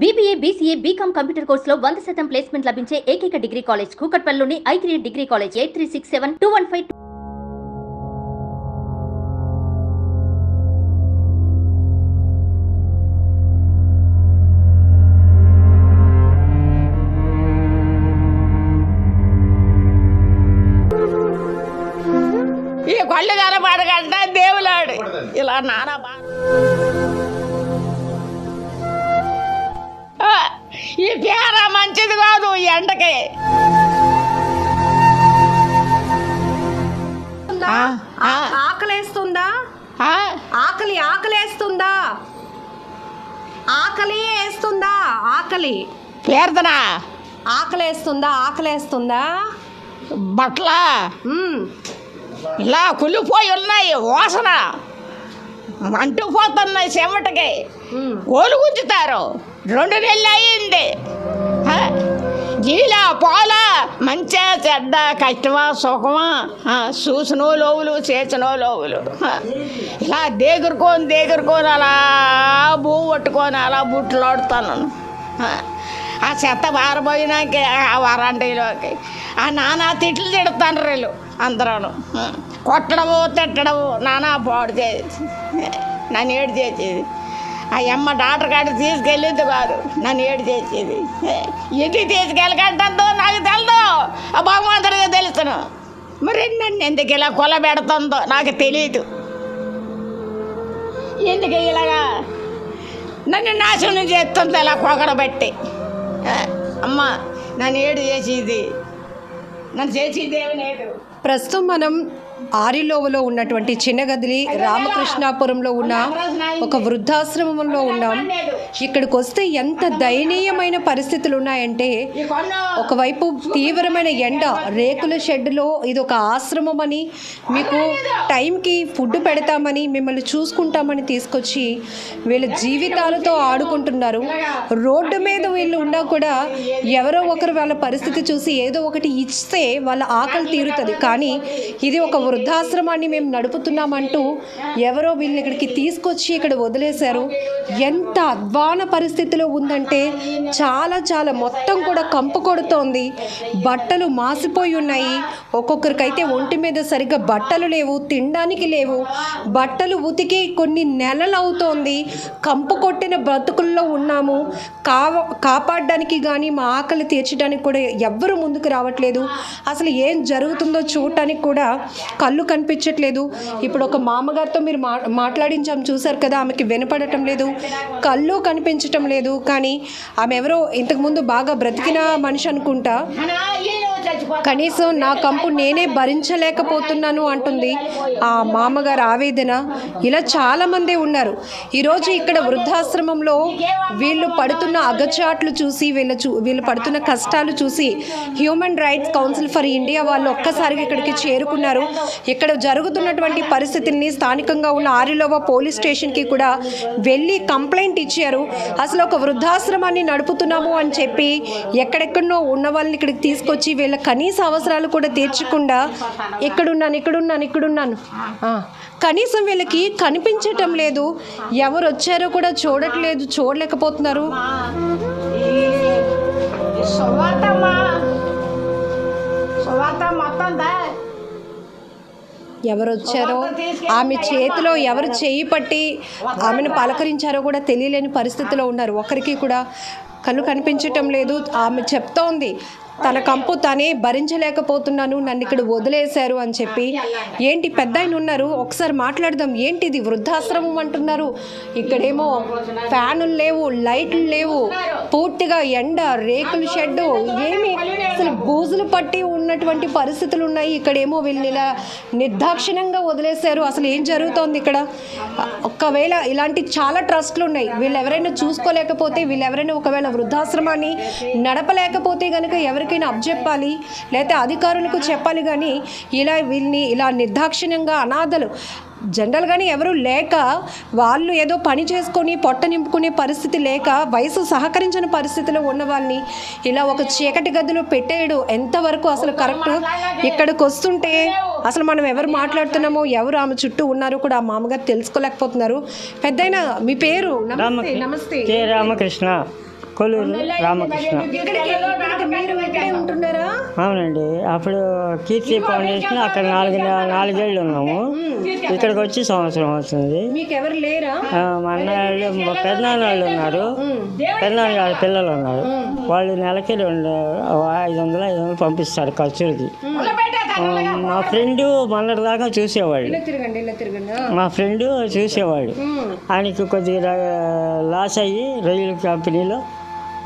BBA, BCA, BCom computer కోర్సులో 100% placement లభించే ఏకైక డిగ్రీ కాలేజ్ కూకట్పల్లిలోని I3 డిగ్రీ కాలేజ్ 83672152. ఈ కళ్ళు కనపడగంట దేవులాడు ఇలా నానా ఈ పేర మంచిది కాదు ఈ ఎండకి. ఆకలేస్తుందా? ఆకలేస్తుందా? వేస్తుందా? పేరుదనా ఆకలేస్తుందా? బట్టల ఇలా కుళ్ళిపోయి ఉన్నాయి, వాసన అంటుకుపోతున్నాయి చెమటకి. ఓలు గుంజుతారు. 2 నెలలు అయ్యింది. జీలా పోలా మంచిగా చెడ్డ కష్టమా సుఖమా చూసినో లోవులు చేసినో లోవులు ఇలా దేగురుకొని అలా భూ పట్టుకొని అలా బుట్టలాడుతాను. ఆ చెత్త పారబోయినాక ఆ వరంటీలోకి ఆ నానా తిట్లు తిడతాను వీళ్ళు అందరూ. కొట్టడము తిట్టడము నానా పాడు చేసి నన్ను ఏడు చేసేది. ఆ అమ్మ డాక్టర్ కాడికి తీసుకెళ్ళేది కాదు, నన్ను ఏడు చేసేది. ఎందుకు తీసుకెళ్ళకంటుందో నాకు తెలదు, ఆ భగవంతుడిగా తెలుసును. మరి నన్ను ఎందుకు ఇలా కొల పెడుతుందో నాకు తెలియదు. ఎందుకు ఇలాగా నన్ను నాశనం చేస్తుంది ఇలా కొగడబెట్టి. అమ్మ నన్ను ఏడు చేసేది, నన్ను చేసేది ఏమి లేదు. ప్రస్తుతం మనం ఆరిలోవలో ఉన్నటువంటి చిన్నగదిలి రామకృష్ణాపురంలో ఉన్న ఒక వృద్ధాశ్రమంలో ఉన్నాం. ఇక్కడికి వస్తే ఎంత దయనీయమైన పరిస్థితులు ఉన్నాయంటే, ఒకవైపు తీవ్రమైన ఎండ, రేకుల షెడ్లో ఇది ఒక ఆశ్రమం అని, మీకు టైంకి ఫుడ్ పెడతామని, మిమ్మల్ని చూసుకుంటామని తీసుకొచ్చి వీళ్ళ జీవితాలతో ఆడుకుంటున్నారు. రోడ్డు మీద వీళ్ళు ఉన్నా కూడా ఎవరో ఒకరు వాళ్ళ పరిస్థితి చూసి ఏదో ఒకటి ఇస్తే వాళ్ళ ఆకలి తీరుతుంది. కానీ ఇది ఒక వృద్ధాశ్రమాన్ని మేము నడుపుతున్నామంటూ ఎవరో వీళ్ళని ఇక్కడికి తీసుకొచ్చి ఇక్కడ వదిలేశారు. ఎంత అధ్వాన పరిస్థితిలో ఉందంటే చాలా మొత్తం కూడా కంపు కొడుతోంది. బట్టలు మాసిపోయి ఉన్నాయి. ఒక్కొక్కరికైతే ఒంటి మీద సరిగ్గా బట్టలు లేవు, తినడానికి లేవు. బట్టలు ఉతికి కొన్ని నెలలు అవుతోంది. కంపు కొట్టిన బ్రతుకుల్లో ఉన్నాము. కాపాడడానికి కానీ మా ఆకలి తీర్చడానికి కూడా ఎవ్వరూ ముందుకు రావట్లేదు. అసలు ఏం జరుగుతుందో చూడటానికి కూడా కళ్ళు కనిపించట్లేదు. ఇప్పుడు ఒక మామగారితో మీరు మాట్లాడించాం చూసారు కదా, ఆమెకి వినపడటం లేదు, కళ్ళు కనిపించటం లేదు. కానీ ఆమె ఎవరో ఇంతకుముందు బాగా బ్రతికిన మనిషి అనుకుంటా. కనీసం నా కంపు నేనే భరించలేకపోతున్నాను అంటుంది ఆ మామగారు ఆవేదన. ఇలా చాలామంది ఉన్నారు. ఈరోజు ఇక్కడ వృద్ధాశ్రమంలో వీళ్ళు పడుతున్న అగచాట్లు చూసి, వీళ్ళు పడుతున్న కష్టాలు చూసి human rights council for India వాళ్ళు ఒక్కసారిగా ఇక్కడికి చేరుకున్నారు. ఇక్కడ జరుగుతున్నటువంటి పరిస్థితుల్ని స్థానికంగా ఉన్న ఆరిలోవ పోలీస్ స్టేషన్కి కూడా వెళ్ళి కంప్లైంట్ ఇచ్చారు. అసలు ఒక వృద్ధాశ్రమాన్ని నడుపుతున్నాము అని చెప్పి ఎక్కడెక్కడో ఉన్న వాళ్ళని ఇక్కడికి తీసుకొచ్చి వీళ్ళ కనీస అవసరాలు కూడా తీర్చకుండా ఇక్కడున్నాను కనీసం వీళ్ళకి కనిపించటం లేదు. ఎవరు వచ్చారో కూడా చూడలేకపోతున్నారు. ఎవరు వచ్చారో, ఆమె చేతిలో ఎవరు చేయి పట్టి ఆమెను పలకరించారో కూడా తెలియలేని పరిస్థితిలో ఉన్నారు. ఒకరికి కూడా కళ్ళు కనిపించటం లేదు. ఆమె చెప్తోంది తన కంపు తనే భరించలేకపోతున్నాను, నన్ను ఇక్కడ వదిలేశారు అని చెప్పి. ఏంటి పెద్ద ఆయన ఉన్నారు, ఒకసారి మాట్లాడదాం. ఏంటి ఇది వృద్ధాశ్రమం అంటున్నారు, ఇక్కడేమో ఫ్యానులు లేవు, లైట్లు లేవు, పూర్తిగా ఎండ, రేకుల షెడ్డు, ఏమి అసలు బూజులు పట్టి ఉన్నటువంటి పరిస్థితులు ఉన్నాయి. ఇక్కడేమో వీళ్ళని ఇలా నిర్దాక్షిణ్యంగా వదిలేశారు. అసలు ఏం జరుగుతోంది ఇక్కడ? ఒకవేళ ఇలాంటి చాలా ట్రస్ట్లు ఉన్నాయి. వీళ్ళు ఎవరైనా చూసుకోలేకపోతే, వీళ్ళు ఎవరైనా ఒకవేళ వృద్ధాశ్రమాన్ని నడపలేకపోతే కనుక ఎవరికైనా అబ్జెప్పాలి, లేకపోతే అధికారులకు చెప్పాలి. కానీ వీళ్ళని ఇలా నిర్దాక్షిణ్యంగా అనాథలు జనరల్గానే ఎవరు లేక, వాళ్ళు ఏదో పని చేసుకొని పొట్ట నింపుకునే పరిస్థితి లేక, వయసు సహకరించిన పరిస్థితిలో ఉన్న వాళ్ళని ఇలా ఒక చీకటి గదిలో పెట్టేయడం ఎంతవరకు అసలు కరెక్ట్? ఇక్కడికి వస్తుంటే అసలు మనం ఎవరు మాట్లాడుతున్నామో, ఎవరు ఆమె చుట్టూ ఉన్నారో కూడా ఆ మామగారు తెలుసుకోలేకపోతున్నారు. పెద్దయినా మీ పేరు? నమస్తే. రామకృష్ణ. కొల్లూరు రామకృష్ణ. మీరు ఇక్కడే ఉంటున్నారా? అవునండి, అప్పుడు కీర్తి ఫౌండేషన్ అక్కడ నాలుగేళ్ళు ఉన్నాము. ఇక్కడికి వచ్చి సంవత్సరం అవుతుంది. మీకు ఎవరు లేరా? మా అన్నయ్య మా పెద్దనాన్న వాళ్ళు ఉన్నారు, పెద్దనాన్న గారి పిల్లలు ఉన్నారు. వాళ్ళు నెలకి 500 పంపిస్తారు ఖర్చులకి. మా ఫ్రెండ్ మొన్నటి దాకా చూసేవాళ్ళు, మా ఫ్రెండ్ చూసేవాడు. ఆయనకి కొద్దిగా లాస్ అయ్యి రైలు కంపెనీలో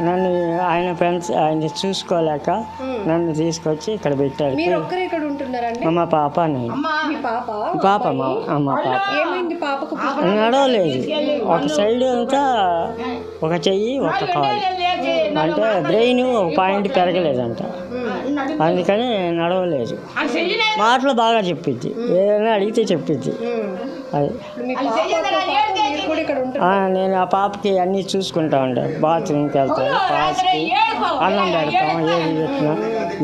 నన్ను ఆయన ఫ్రెండ్స్ ఆయన చూసుకోలేక నన్ను తీసుకొచ్చి ఇక్కడ పెట్టాడు. మా పాప నేను పాప మా పాప నడవలేదు. ఒక సైడ్ అంతా ఒక చెయ్యి ఒక కాలు, అంటే బ్రెయిన్ ఒక పాయింట్ పెరగలేదంట, అందుకని నడవలేదు. మాటలు బాగా చెప్పిద్ది, ఏదైనా అడిగితే చెప్పిద్ది. అది నేను ఆ పాపకి అన్నీ చూసుకుంటా ఉండే. బాత్రూమ్కి వెళ్తాను, పాస్కి అన్నం పెడతాం, ఏది పెట్టినా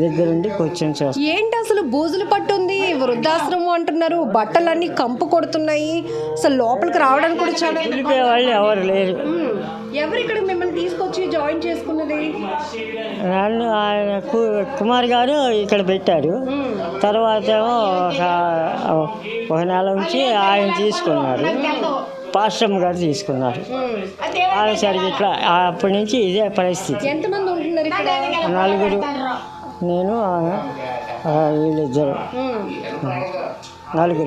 దగ్గరుండి కూర్చొని చేస్తాం. ఏంటి అసలు బూజులు పట్టుంది, వృద్ధాశ్రమం అంటున్నారు, బట్టలన్నీ కంపు కొడుతున్నాయి, అసలు లోపలికి రావడానికి కూడా చాలా వెళ్ళిపోయే వాళ్ళు ఎవరు లేరు. ఎవరు ఇక్కడ మిమ్మల్ని తీసుకొచ్చి జాయిన్ చేసుకున్నది? నన్ను ఆయన కుమార్ గారు ఇక్కడ పెట్టారు. తర్వాత ఏమో ఒక నెల నుంచి ఆయన తీసుకున్నారు, పాస్టమ్ గారు తీసుకున్నారు. సరిగ్గా ఇట్లా అప్పటి నుంచి ఇదే పరిస్థితి. ఎంతమంది ఉంటున్నారు ఇక్కడ? 4, నేను వీళ్ళిద్దరు, 4.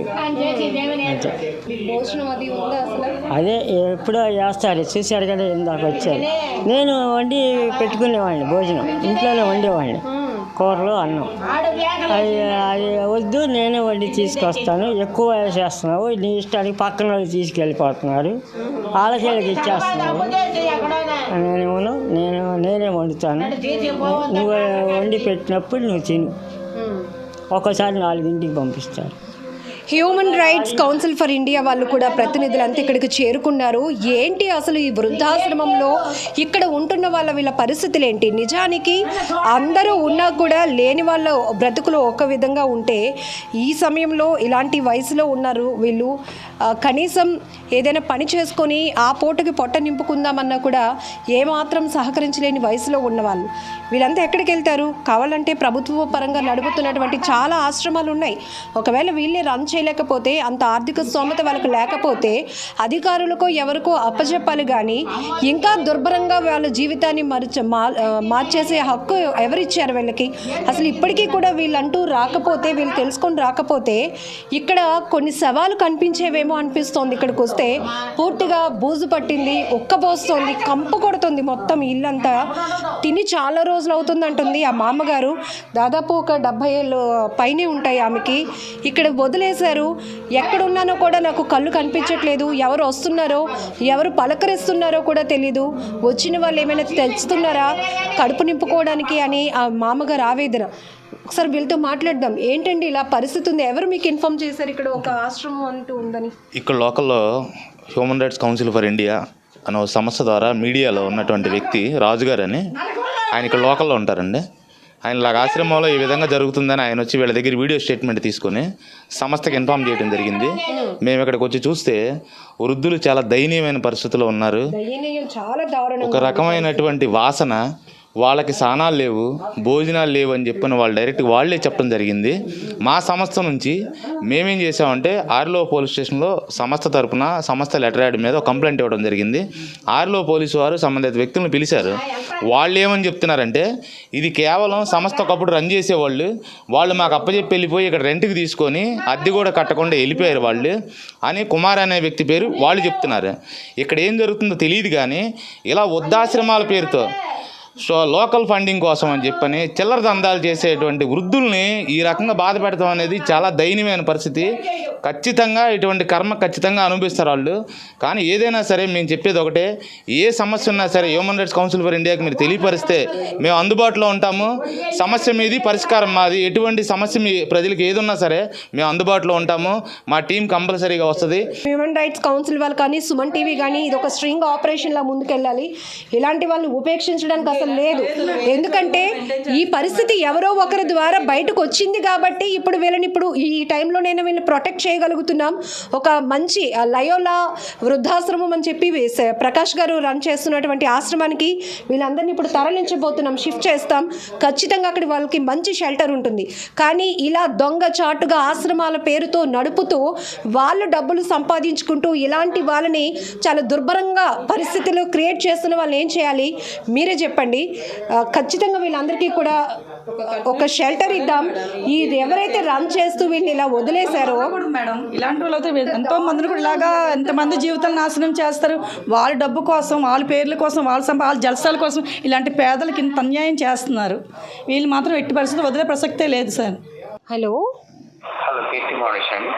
భోజనం అది ఉందా అసలు? అదే ఎప్పుడో చేస్తారు, చూశారు కదా ఇందాక వచ్చారు. నేను వండి పెట్టుకునేవాడిని, భోజనం ఇంట్లోనే వండేవాడిని, కూరలు అన్నం. అది వద్దు నేనే వండి తీసుకొస్తాను, ఎక్కువ చేస్తున్నావు నీ ఇష్టానికి, పక్కన వాళ్ళు తీసుకెళ్ళిపోతున్నారు, వాళ్ళకి ఇచ్చేస్తున్నావు. నేనే వండుతాను, నువ్వు వండి పెట్టినప్పుడు నువ్వు తిను. ఒక్కోసారి 4ంటికి పంపిస్తారు. Human rights council for India వాళ్ళు కూడా ప్రతినిధులంతా ఇక్కడికి చేరుకున్నారు. ఏంటి అసలు ఈ వృద్ధాశ్రమంలో ఇక్కడ ఉంటున్న వీళ్ళ పరిస్థితులు ఏంటి? నిజానికి అందరూ ఉన్నా కూడా లేని వాళ్ళ బ్రతుకులు ఒక విధంగా ఉంటే, ఈ సమయంలో ఇలాంటి వయసులో ఉన్నారు వీళ్ళు. కనీసం ఏదైనా పని చేసుకొని ఆ పూటకి పొట్ట నింపుకుందామన్నా కూడా ఏమాత్రం సహకరించలేని వయసులో ఉన్నవాళ్ళు. వీళ్ళంతా ఎక్కడికి వెళ్తారు? కావాలంటే ప్రభుత్వ పరంగా నడుపుతున్నటువంటి చాలా ఆశ్రమాలు ఉన్నాయి. ఒకవేళ వీళ్ళే రన్ చేయలేకపోతే, అంత ఆర్థిక స్తోమత వాళ్ళకు లేకపోతే అధికారులకో ఎవరికో అప్పచెప్పాలి. కానీ ఇంకా దుర్భరంగా వాళ్ళ జీవితాన్ని మార్చేసే హక్కు ఎవరిచ్చారు వీళ్ళకి? అసలు ఇప్పటికీ కూడా వీళ్ళంటూ రాకపోతే, వీళ్ళు తెలుసుకొని రాకపోతే ఇక్కడ కొన్ని సవాలు కనిపించేవేమో అనిపిస్తోంది. ఇక్కడికి వస్తే పూర్తిగా బూజు పట్టింది, ఉక్కబోస్తోంది, కంపు కొడుతుంది మొత్తం ఇల్లంతా. తిని చాలా రోజులు అవుతుంది అంటుంది ఆ మామగారు. దాదాపు ఒక 70 ఏళ్ళు పైనే ఉంటాయి ఆమెకి. ఇక్కడ వదిలేశారు. ఎక్కడున్నానో కూడా నాకు కళ్ళు కనిపించట్లేదు, ఎవరు వస్తున్నారో ఎవరు పలకరిస్తున్నారో కూడా తెలీదు, వచ్చిన వాళ్ళు ఏమైనా తెస్తున్నారా కడుపు నింపుకోవడానికి అని ఆ మామగారు ఆవేదన. ఒకసారి వీళ్ళతో మాట్లాడదాం. ఏంటండి ఇలా పరిస్థితి ఉంది, ఎవరు మీకు ఇన్ఫార్మ్ చేశారు ఇక్కడ ఒక ఆశ్రమం అంటూ ఉందని? ఇక్కడ లోకల్లో human rights council for India అనే సంస్థ ద్వారా మీడియాలో ఉన్నటువంటి వ్యక్తి రాజుగారు అని, ఆయన ఇక్కడ లోకల్లో ఉంటారండి. ఆయనలాగా ఆశ్రమంలో ఈ విధంగా జరుగుతుందని ఆయన వచ్చి వీళ్ళ దగ్గర వీడియో స్టేట్మెంట్ తీసుకొని సంస్థకి ఇన్ఫార్మ్ చేయడం జరిగింది. మేము ఇక్కడికి వచ్చి చూస్తే వృద్ధులు చాలా దయనీయమైన పరిస్థితుల్లో ఉన్నారు. ఒక రకమైనటువంటి వాసన, వాళ్ళకి స్నానాలు లేవు, భోజనాలు లేవు అని చెప్పిన వాళ్ళే చెప్పడం జరిగింది. మా సంస్థ నుంచి మేమేం చేసామంటే ఆర్లో పోలీస్ స్టేషన్లో సంస్థ తరపున సంస్థ లెటర్ యాడ్ మీద ఒక కంప్లైంట్ ఇవ్వడం జరిగింది. ఆర్లో పోలీసు వారు సంబంధిత వ్యక్తులను పిలిచారు. వాళ్ళు ఏమని చెప్తున్నారంటే, ఇది కేవలం సంస్థ ఒకప్పుడు రన్ చేసేవాళ్ళు, వాళ్ళు మాకు అప్పచెప్పి వెళ్ళిపోయి ఇక్కడ రెంట్కి తీసుకొని అద్దె కూడా కట్టకుండా వెళ్ళిపోయారు వాళ్ళు అని కుమార్ అనే వ్యక్తి పేరు వాళ్ళు చెప్తున్నారు. ఇక్కడ ఏం జరుగుతుందో తెలియదు కానీ ఇలా వృద్ధాశ్రమాల పేరుతో లోకల్ ఫండింగ్ కోసం అని చెప్పని చిల్లర దందాలు చేసేటువంటి వృద్ధుల్ని ఈ రకంగా బాధ పెడతాం అనేది చాలా దయనీయమైన పరిస్థితి. ఖచ్చితంగా ఇటువంటి కర్మ ఖచ్చితంగా అనుభవిస్తారు వాళ్ళు. కానీ ఏదైనా సరే మేము చెప్పేది ఒకటే, ఏ సమస్య ఉన్నా సరే హ్యూమన్ రైట్స్ కౌన్సిల్ ఫర్ ఇండియాకి మీరు తెలియపరిస్తే మేము అందుబాటులో ఉంటాము. సమస్య మీది, పరిష్కారం మాది. ఎటువంటి సమస్య మీ ప్రజలకు ఏదున్నా సరే మేము అందుబాటులో ఉంటాము. మా టీం కంపల్సరీగా వస్తుంది. హ్యూమన్ రైట్స్ కౌన్సిల్ వాళ్ళు కానీ సుమన్ టీవీ కానీ ఇది ఒక స్ట్రింగ్ ఆపరేషన్లా ముందుకెళ్ళాలి. ఇలాంటి వాళ్ళని ఉపేక్షించడానికి అసలు అసలు లేదు. ఎందుకంటే ఈ పరిస్థితి ఎవరో ఒకరి ద్వారా బయటకు వచ్చింది కాబట్టి ఇప్పుడు వీళ్ళని ఇప్పుడు ఈ టైంలో నేను వీళ్ళని ప్రొటెక్ట్ చేయగలుగుతున్నాం. ఒక మంచి లయోలా వృద్ధాశ్రమం అని చెప్పి ప్రకాష్ గారు రన్ చేస్తున్నటువంటి ఆశ్రమానికి వీళ్ళందరినీ ఇప్పుడు తరలించబోతున్నాం, షిఫ్ట్ చేస్తాం. ఖచ్చితంగా అక్కడ వాళ్ళకి మంచి షెల్టర్ ఉంటుంది. కానీ ఇలా దొంగ చాటుగా ఆశ్రమాల పేరుతో నడుపుతూ వాళ్ళు డబ్బులు సంపాదించుకుంటూ ఇలాంటి వాళ్ళని చాలా దుర్భరంగా పరిస్థితులు క్రియేట్ చేస్తున్న వాళ్ళు ఏం చేయాలి మీరే చెప్పండి. ఖచ్చితంగా వీళ్ళందరికీ కూడా ఒక షెల్టర్ ఇద్దాం. ఇది ఎవరైతే రన్ చేస్తూ వీళ్ళని ఇలా వదిలేశారో మేడం, ఇలాంటి వాళ్ళతో ఎంతో మందిని కూడా ఇలాగా ఎంతమంది జీవితాలను నాశనం చేస్తారు. వాళ్ళ డబ్బు కోసం, వాళ్ళ పేర్ల కోసం, వాళ్ళ జలసాల కోసం ఇలాంటి పేదలకు ఇంత అన్యాయం చేస్తున్నారు. వీళ్ళు మాత్రం ఎట్టి పరిస్థితి వదిలే ప్రసక్తే లేదు సార్. హలో, కీర్తి ఫౌండేషన్ అండి.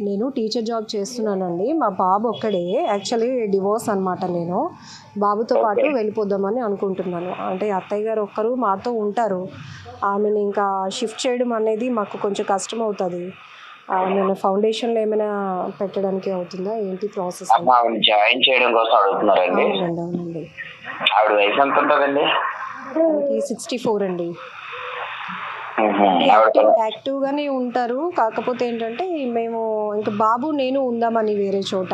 నేను టీచర్ జాబ్ చేస్తున్నానండి. మా బాబు ఒక్కడే, యాక్చువల్లీ డివోర్స్ అనమాట. నేను బాబుతో పాటు వెళ్ళిపోదామని అనుకుంటున్నాను. అంటే అత్తయ్య గారు ఒక్కరు మాతో ఉంటారు. ఆమెను ఇంకా షిఫ్ట్ చేయడం అనేది మాకు కొంచెం కష్టం అవుతుంది. నేను ఫౌండేషన్లో ఏమైనా పెట్టడానికి అవుతుందా ఏంటి ప్రాసెస్? జాయిన్ చేయడం కోసం అడుగుతున్నారండి. అవునండి, అవునండి. ఆవిడ వయసు ఎంత ఉంటుందండి? 64 అండి. యాక్టివ్గానే ఉంటారు. కాకపోతే ఏంటంటే మేము ఇంకా బాబు నేను ఉందామని వేరే చోట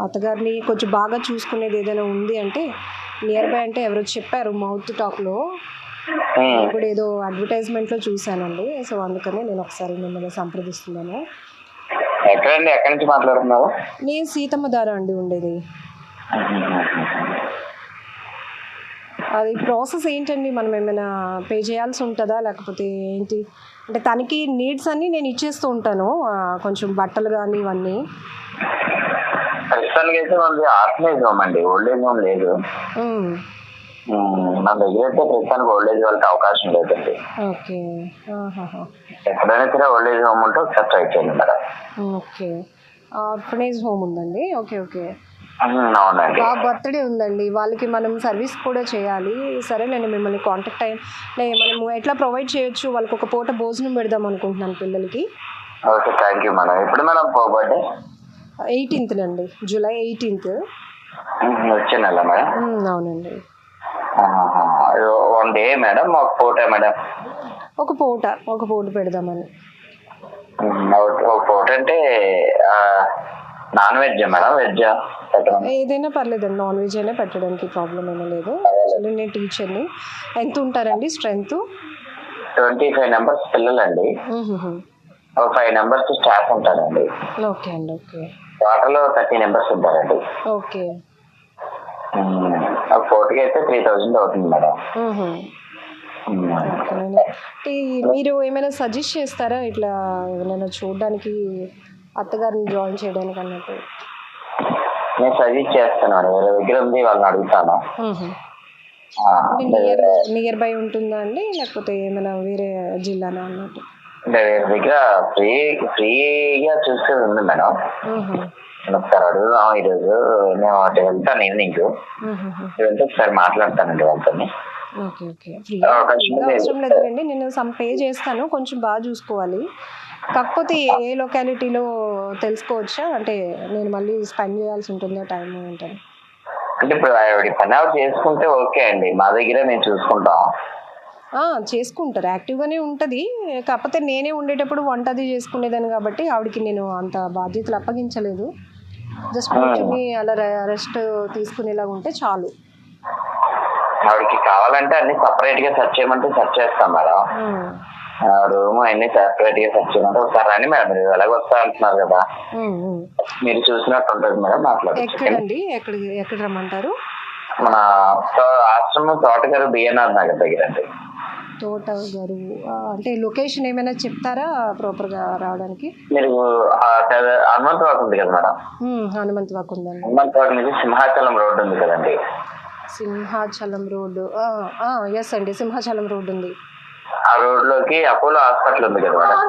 అత్తగారిని కొంచెం బాగా చూసుకునేది ఏదైనా ఉంది అంటే నియర్ బై అంటే ఎవరో చెప్పారు మౌత్ టాక్లో, ఇప్పుడు ఏదో అడ్వర్టైజ్మెంట్లో చూశానండి. సో అందుకని నేను ఒకసారి మిమ్మల్ని సంప్రదిస్తున్నాను. ఎక్కడండి, ఎక్కడి నుంచి మాట్లాడుతున్నారు? నేను సీతమ్మ దార అండి ఉండేది. అది ప్రాసెస్ ఏంటండి? మనం ఏమైనా పే చేయాల్సి ఉంటుందా లేకపోతే ఏంటి? అంటే తనకి నీడ్స్ అన్నీ నేను ఇచ్చేస్తూ ఉంటాను, కొంచెం బట్టలు కానీ ఇవన్నీ. ప్రస్తుతానికి అయితే మనది ఆర్ఫనేజ్ హోమ్ అండి, ఓల్డ్ ఏజ్ హోమ్ లేదు. మన దగ్గర అయితే ప్రస్తుతానికి ఓల్డ్ ఏజ్ వాళ్ళకి అవకాశం లేదండి. ఓకే, ఎక్కడైనా సరే ఓల్డ్ ఏజ్ హోమ్ ఉంటే ఒకసారి ట్రై చేయండి మేడం. ఓకే, ఆర్ఫనేజ్ హోమ్ ఉందండి. Okay okay. అవునండి. బాబు బర్త్డే ఉందండి, వాళ్ళకి మనం సర్వీస్ కూడా చేయాలి. సరే నేను మిమ్మల్ని కాంటాక్ట్ మనము ఎట్లా ప్రొవైడ్ చేయొచ్చు, వాళ్ళకి ఒక పూట భోజనం పెడదాం అనుకుంటున్నాను పిల్లలకి. Okay, thank you madam. ఎప్పుడు మేడం బర్త్డే? 18th అండి, జూలై 18th. వచ్చే నెల మేడం? అవునండి. 1 డే మేడం, ఒక పూట మేడం? ఒక పూట పెడదామని. ఒక పూట అంటే నాన్ వెజ్ మేడం, వెజ్జా? ఏదైనా పర్లేదండి, నాన్ వెజ్ అయినా పెట్టడానికి ప్రాబ్లం ఏమీ లేదు. యాక్చువల్లీ నేను టీచర్ని. ఎంత ఉంటారండి స్ట్రెంత్? 25 మెంబర్స్ పిల్లలండి, ఒక 5 మెంబర్స్ స్టాఫ్ ఉంటారండి. ఓకే అండి, ఓకే. టోటల్ 30 మెంబర్స్ ఉంటారండి. ఓకే. ఒక పూటకి అయితే 3000 అవుతుంది మేడం. మీరు ఏమైనా సజెస్ట్ చేస్తారా ఇట్లా ఏమైనా చూడడానికి అత్తగారిని జాయిన్ చేయడానికి అన్నట్టు? నేను సజెస్ట్ చేస్తాను మేడం, వేరే దగ్గర ఉంది, వాళ్ళని అడుగుతాను. నియర్ బై ఉంటుందా అండి లేకపోతే ఏమైనా వేరే జిల్లానా అన్నట్టు? వేరే దగ్గర ఫ్రీగా చూసేది ఉంది మేడం. ఒకసారి అడుగుదాం ఈరోజు. నేను అటు వెళ్తాను ఈవినింగ్, వెళ్తే ఒకసారి మాట్లాడతానండి వాళ్ళతో. Okay okay. ఫ్రీ అవసరం లేదండి, నేను సమ్ పే చేస్తాను, కొంచెం బాగా చూసుకోవాలి. కాకపోతే ఏ లొకాలిటీలో తెలుసుకోవచ్చా? అంటే నేను మళ్ళీ స్పెండ్ చేయాల్సి ఉంటుందా టైం ఉంటుంది? అంటే ఇప్పుడు పని ఆవిడ చేసుకుంటే ఓకే అండి, మా దగ్గర మేము చూసుకుంటాం. చేసుకుంటారు, యాక్టివ్గానే ఉంటుంది. కాకపోతే నేనే ఉండేటప్పుడు వంట అది చేసుకునేదాన్ని కాబట్టి ఆవిడకి నేను అంత బాధ్యతలు అప్పగించలేదు. జస్ట్ కూర్చుని అలా రెస్ట్ తీసుకునేలాగా ఉంటే చాలు. ఆవిడకి కావాలంటే అన్ని సపరేట్ గా సెర్చ్ చేయమంటే సెర్చ్ చేస్తాం మేడం. రూమ్ అన్ని సెపరేట్ గా సెర్చ్ చేయమంటే ఒకసారి రండి మేడం, మీరు ఎలాగ వస్తా అంటున్నారు కదా, మీరు చూసినట్టు ఉంటుంది మేడం. ఎక్కడండి, ఎక్కడ రమ్మంటారు? మన ఆశ్రమం తోటగారు బిఎన్ఆర్ నగర్ దగ్గర అండి. తోటగారు అంటే లొకేషన్ ఏమైనా చెప్తారా ప్రాపర్గా రావడానికి? మీరు హనుమంత్ వాక్ ఉంది కదా మేడం? హనుమంత్ వాక్ ఉందండి. హనుమంత్ వాక్ నుంచి సింహాచలం రోడ్డు ఉంది కదండి? సింహాచలం రోడ్డు, ఎస్ అండి, సింహాచలం రోడ్డు ఉంది. ఆ రోడ్ లోకి అపోలో హాస్పిటల్ ఉంది కదా మేడం?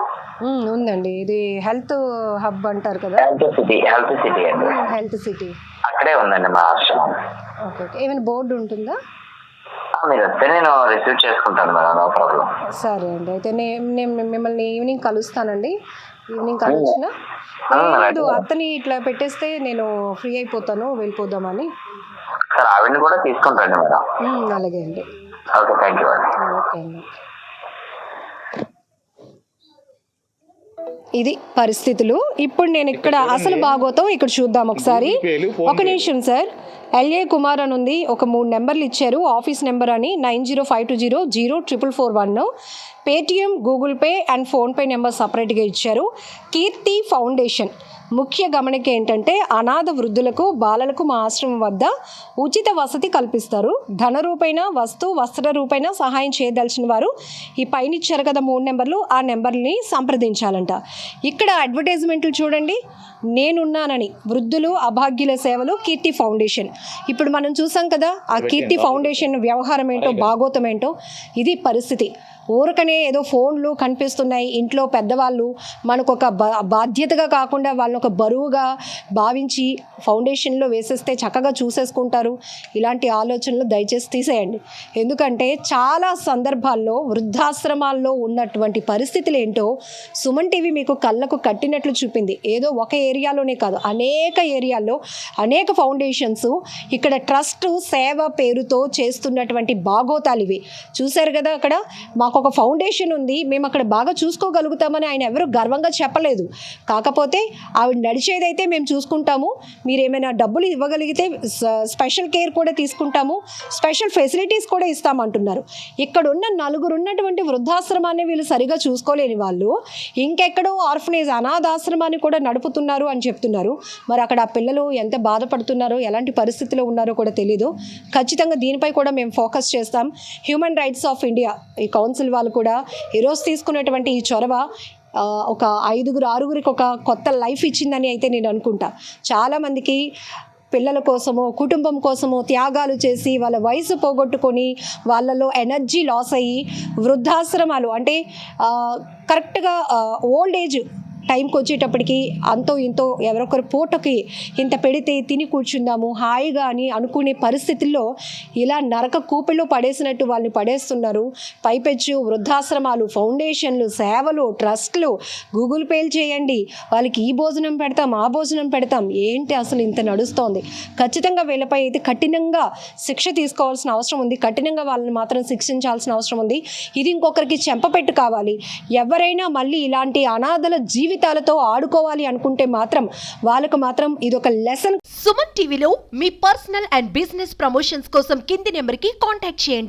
ఉందండి. ఇది హెల్త్ హబ్ అంటారు కదా? హెల్త్ సిటీ అండి. హెల్త్ సిటీ అక్కడే ఉందండి మా ఆశ్రమం. Okay okay. ఏమైనా బోర్డు ఉంటుందా? మీరు వస్తే నేను రిసీవ్ చేసుకుంటాను మేడం, నో ప్రాబ్లం. సరే అండి, అయితే నేను మిమ్మల్ని ఈవినింగ్ కలుస్తానండి. ఈవినింగ్ కలిసిన అతని ఇట్లా పెట్టేస్తే నేను ఫ్రీ అయిపోతాను, వెళ్ళిపోదామని. సార్ ఆవిడని కూడా తీసుకుంటాండి మేడం. అలాగే అండి. ఓకే, థ్యాంక్ యూ అండి. ఓకే అండి. ఇది పరిస్థితులు. ఇప్పుడు నేను ఇక్కడ అసలు భాగోతం ఇక్కడ చూద్దాం ఒకసారి. ఒక నిమిషం సార్. ఎల్ఏ కుమార్ అని ఉంది, ఒక 3 నెంబర్లు ఇచ్చారు, ఆఫీస్ నెంబర్ అని 9052004441. Paytm, Google pay and PhonePe number సపరేట్గా ఇచ్చారు. కీర్తి ఫౌండేషన్ ముఖ్య గమనిక ఏంటంటే అనాథ వృద్ధులకు, బాలలకు మా ఆశ్రమం వద్ద ఉచిత వసతి కల్పిస్తారు. ధన రూపైన, వస్త్ర రూపైన సహాయం చేయదలిచిన వారు ఈ పైన ఇచ్చారు కదా 3 నెంబర్లు, ఆ నెంబర్ని సంప్రదించాలంట. ఇక్కడ అడ్వర్టైజ్మెంట్లు చూడండి, నేనున్నానని వృద్ధులు అభాగ్యుల సేవలు కీర్తి ఫౌండేషన్. ఇప్పుడు మనం చూసాం కదా ఆ కీర్తి ఫౌండేషన్ వ్యవహారం ఏంటో, భాగోతం ఏంటో. ఇది పరిస్థితి. ఊరకనే ఏదో ఫోన్లు కనిపిస్తున్నాయి, ఇంట్లో పెద్దవాళ్ళు మనకు ఒక బాధ్యతగా కాకుండా వాళ్ళని ఒక బరువుగా భావించి ఫౌండేషన్లో వేసేస్తే చక్కగా చూసేసుకుంటారు. ఇలాంటి ఆలోచనలు దయచేసి తీసేయండి. ఎందుకంటే చాలా సందర్భాల్లో వృద్ధాశ్రమాల్లో ఉన్నటువంటి పరిస్థితులు ఏంటో సుమన్ టీవీ మీకు కళ్ళకు కట్టినట్లు చూపింది. ఏదో ఒక ఏరియాలోనే కాదు, అనేక ఏరియాల్లో అనేక ఫౌండేషన్స్ ఇక్కడ ట్రస్ట్ సేవ పేరుతో చేస్తున్నటువంటి భాగోతాలు ఇవి. చూశారు కదా, అక్కడ మాకు ఒక ఫౌండేషన్ ఉంది, మేము అక్కడ బాగా చూసుకోగలుగుతామని ఆయన ఎవరు గర్వంగా చెప్పలేదు. కాకపోతే ఆవిడ నడిచేదైతే మేము చూసుకుంటాము, మీరు ఏమైనా డబ్బులు ఇవ్వగలిగితే స్పెషల్ కేర్ కూడా తీసుకుంటాము, స్పెషల్ ఫెసిలిటీస్ కూడా ఇస్తామంటున్నారు. ఇక్కడ ఉన్న 4 ఉన్నటువంటి వృద్ధాశ్రమాన్ని వీళ్ళు సరిగా చూసుకోలేని వాళ్ళు ఇంకెక్కడో ఆర్ఫనేజ్ అనాథాశ్రమాన్ని కూడా నడుపుతున్నారు అని చెప్తున్నారు. మరి అక్కడ ఆ పిల్లలు ఎంత బాధపడుతున్నారో, ఎలాంటి పరిస్థితిలో ఉన్నారో కూడా తెలీదు. ఖచ్చితంగా దీనిపై కూడా మేము ఫోకస్ చేస్తాం. హ్యూమన్ రైట్స్ ఆఫ్ ఇండియా ఈ కౌన్సిల్ వాళ్ళు కూడా ఈరోజు తీసుకున్నటువంటి ఈ చొరవ ఒక 5-6 ఒక కొత్త లైఫ్ ఇచ్చిందని అయితే నేను అనుకుంటా. చాలామందికి పిల్లల కోసమో, కుటుంబం కోసమో త్యాగాలు చేసి వాళ్ళ వయసు పోగొట్టుకొని వాళ్ళలో ఎనర్జీ లాస్ అయ్యి వృద్ధాశ్రమాలు అంటే కరెక్ట్గా ఓల్డ్ ఏజ్ టైంకి వచ్చేటప్పటికి అంతో ఇంతో ఎవరొకరు పూటకి ఇంత పెడితే తిని కూర్చుందాము హాయిగా అని అనుకునే పరిస్థితుల్లో ఇలా నరక కూపిలో పడేసినట్టు వాళ్ళని పడేస్తున్నారు. పైపెచ్చు వృద్ధాశ్రమాలు, ఫౌండేషన్లు, సేవలు, ట్రస్ట్లు, గూగుల్ పేలు చేయండి, వాళ్ళకి ఈ భోజనం పెడతాం, ఆ భోజనం పెడతాం, ఏంటి అసలు ఇంత నడుస్తోంది. ఖచ్చితంగా వీళ్ళపై అయితే కఠినంగా శిక్ష తీసుకోవాల్సిన అవసరం ఉంది. కఠినంగా వాళ్ళని మాత్రం శిక్షించాల్సిన అవసరం ఉంది. ఇది ఇంకొకరికి చెంపపెట్టు కావాలి. ఎవరైనా మళ్ళీ ఇలాంటి అనాథల జీవితాలతో ఆడుకోవాలి అనుకుంటే మాత్రం వాళ్ళకు మాత్రం ఇదొక లెసన్. సుమన్ టీవీలో మీ పర్సనల్ అండ్ బిజినెస్ ప్రమోషన్స్ కోసం కింది నెంబర్కి కాంటాక్ట్ చేయండి.